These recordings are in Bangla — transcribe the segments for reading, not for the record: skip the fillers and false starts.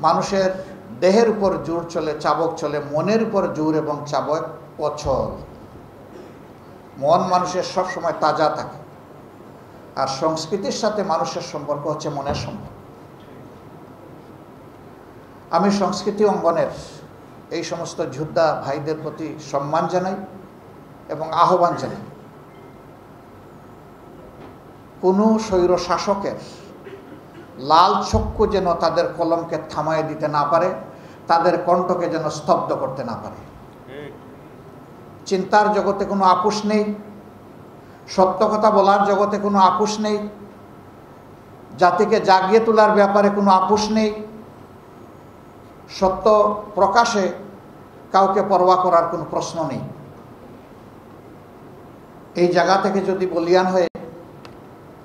মানুষের দেহের উপর জোর চলে, চাবক চলে, মনের উপর জোর এবং চাবক অচল। মন মানুষের সব সময় তাজা থাকে, আর সংস্কৃতির সাথে মানুষের সম্পর্ক হচ্ছে মনের সম্পর্ক। আমি সংস্কৃতি অঙ্গনের এই সমস্ত যোদ্ধা ভাইদের প্রতি সম্মান জানাই এবং আহ্বান জানাই, কোনো স্বৈর শাসকের লাল চক্ষু যেন তাদের কলমকে থামায় দিতে না পারে, তাদের কণ্ঠকে যেন স্তব্ধ করতে না পারে। চিন্তার জগতে কোনো আপোষ নেই, সত্য কথা বলার জগতে কোনো আপোষ নেই, জাতিকে জাগিয়ে তোলার ব্যাপারে কোনো আপোষ নেই, সত্য প্রকাশে কাউকে পরোয়া করার কোনো প্রশ্ন নেই। এই জায়গা থেকে যদি বলিয়ান হয়ে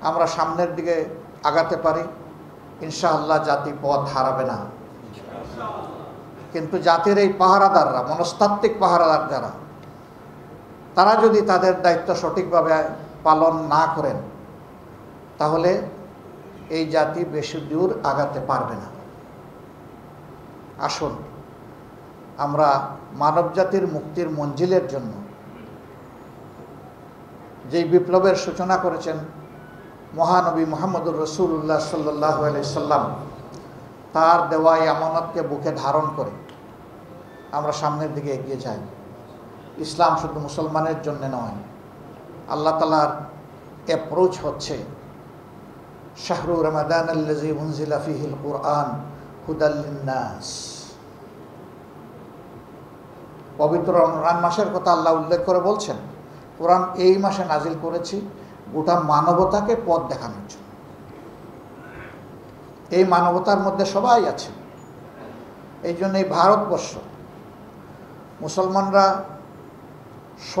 আমরা সামনের দিকে আগাতে পারি, ইনশাআল্লাহ জাতি পথ হারাবে না। কিন্তু জাতির এই পাহারাদাররা, মনস্তাত্ত্বিক পাহারাদার যারা, তারা যদি তাদের দায়িত্ব সঠিকভাবে পালন না করেন, তাহলে এই জাতি বেশি দূর আগাতে পারবে না। আসুন আমরা মানব জাতির মুক্তির মঞ্জিলের জন্য যেই বিপ্লবের সূচনা করেছেন মহানবী মুহাম্মদুর রাসূলুল্লাহ সাল্লাল্লাহু আলাইহি সাল্লাম, তার দেওয়া এই আমানতকে বুকে ধারণ করে আমরা সামনের দিকে এগিয়ে যাই। ইসলাম শুধু মুসলমানের জন্য নয়, আল্লাহ তাআলার অ্যাপ্রোচ হচ্ছে শাহরু রমাদান আল্লাযী উনজিলা ফীহিল কুরআন হুদাল লিন্নাস। পবিত্র রমজান মাসের কথা আল্লাহ উল্লেখ করে বলছেন, কোরআন এই মাসে নাজিল করেছি গোটা মানবতাকে পথ দেখানোর জন্য। এই মানবতার মধ্যে সবাই আছে। এই জন্য এই ভারতবর্ষ মুসলমানরা শ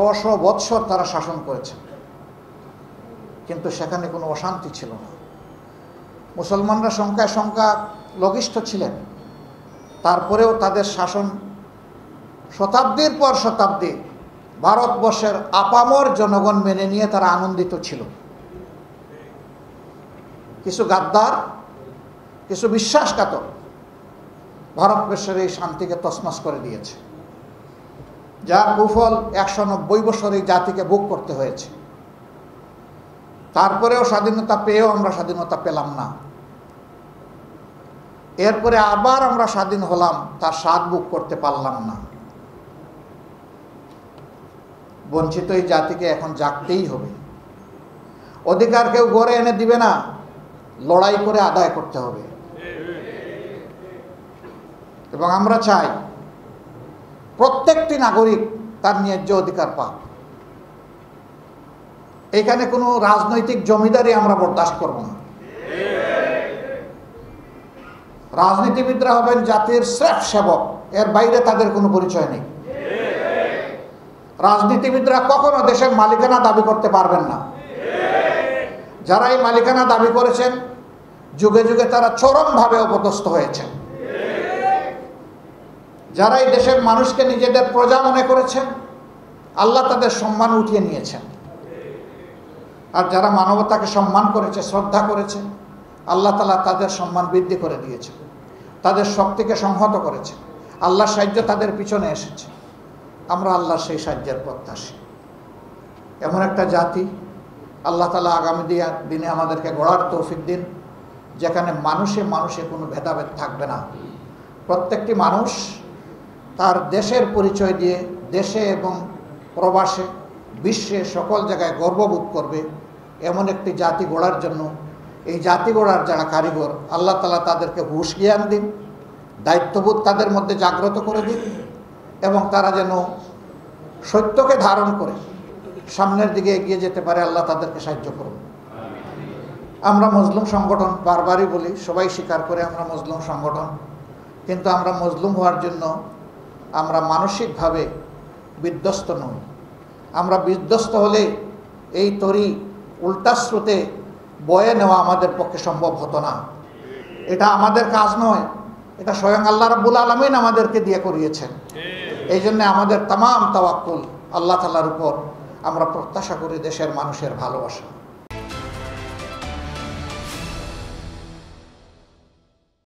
বৎসর তারা শাসন করেছে, কিন্তু সেখানে কোনো অশান্তি ছিল না। মুসলমানরা সংখ্যা লঘিষ্ঠ ছিলেন, তারপরেও তাদের শাসন শতাব্দীর পর শতাব্দী ভারতবর্ষের আপামর জনগণ মেনে নিয়ে তারা আনন্দিত ছিল। কিছু গাদ্দার, কিছু বিশ্বাসঘাতক ভারতবর্ষের এই শান্তিকে তছনছ করে দিয়েছে, যার কুফল 190 বছর এই জাতিকে ভোগ করতে হয়েছে। তারপরেও স্বাধীনতা পেয়েও আমরা স্বাধীনতা পেলাম না। এরপরে আবার আমরা স্বাধীন হলাম, তার স্বাদ ভোগ করতে পারলাম না। বঞ্চিত এই জাতিকে এখন জাগতেই হবে। অধিকার কেউ গড়ে এনে দিবে না, লড়াই করে আদায় করতে হবে। এবং আমরা চাই প্রত্যেকটি নাগরিক তার ন্যায্য অধিকার পাক। এখানে কোনো রাজনৈতিক জমিদারি আমরা বরদাস্ত করব না। রাজনীতিবিদরা হবেন জাতির স্রেফ সেবক, এর বাইরে তাদের কোনো পরিচয় নেই। রাজনীতিবিদরা কখনো দেশের মালিকানা দাবি করতে পারবেন না। যারা এই মালিকানা দাবি করেছেন, যুগে যুগে তারা চরমভাবে অপদস্থ হয়েছেন। যারা এই দেশের মানুষকে নিজেদের প্রজা মনে করেছেন, আল্লাহ তাদের সম্মান উঠিয়ে নিয়েছেন। আর যারা মানবতাকে সম্মান করেছে, শ্রদ্ধা করেছে, আল্লাহ তাআলা তাদের সম্মান বৃদ্ধি করে দিয়েছে, তাদের শক্তিকে সংহত করেছে। আল্লাহর সাহায্য তাদের পিছনে এসেছে। আমরা আল্লাহর সেই সাহায্যের প্রত্যাশী। এমন একটা জাতি আল্লাহ তাআলা আগামী দিনে আমাদেরকে গড়ার তৌফিক দিন, যেখানে মানুষে মানুষে কোনো ভেদাভেদ থাকবে না। প্রত্যেকটি মানুষ তার দেশের পরিচয় দিয়ে দেশে এবং প্রবাসে, বিশ্বে সকল জায়গায় গর্ববোধ করবে। এমন একটি জাতি গড়ার জন্য এই জাতি গড়ার যারা কারিগর, আল্লাহ তাআলা তাদেরকে হুঁশ জ্ঞান দিন, দায়িত্ববোধ তাদের মধ্যে জাগ্রত করে দিন, এবং তারা যেন সত্যকে ধারণ করে সামনের দিকে এগিয়ে যেতে পারে। আল্লাহ তাদেরকে সাহায্য করুন। আমরা মজলুম সংগঠন, বারবারই বলি, সবাই স্বীকার করে আমরা মজলুম সংগঠন, কিন্তু আমরা মজলুম হওয়ার জন্য আমরা মানসিকভাবে বিধ্বস্ত নই। আমরা বিধ্বস্ত হলে এই তরি উল্টা স্রোতে বয়ে নেওয়া আমাদের পক্ষে সম্ভব হতো না। এটা আমাদের কাজ নয়, এটা স্বয়ং আল্লাহ রাব্বুল আলামিন আমাদেরকে দিয়ে করিয়েছেন। এই জন্য আমাদের তামাম তাওয়াক্কুল আল্লাহ তাআলার উপর। আমরা প্রত্যাশা করি দেশের মানুষের ভালোবাসা।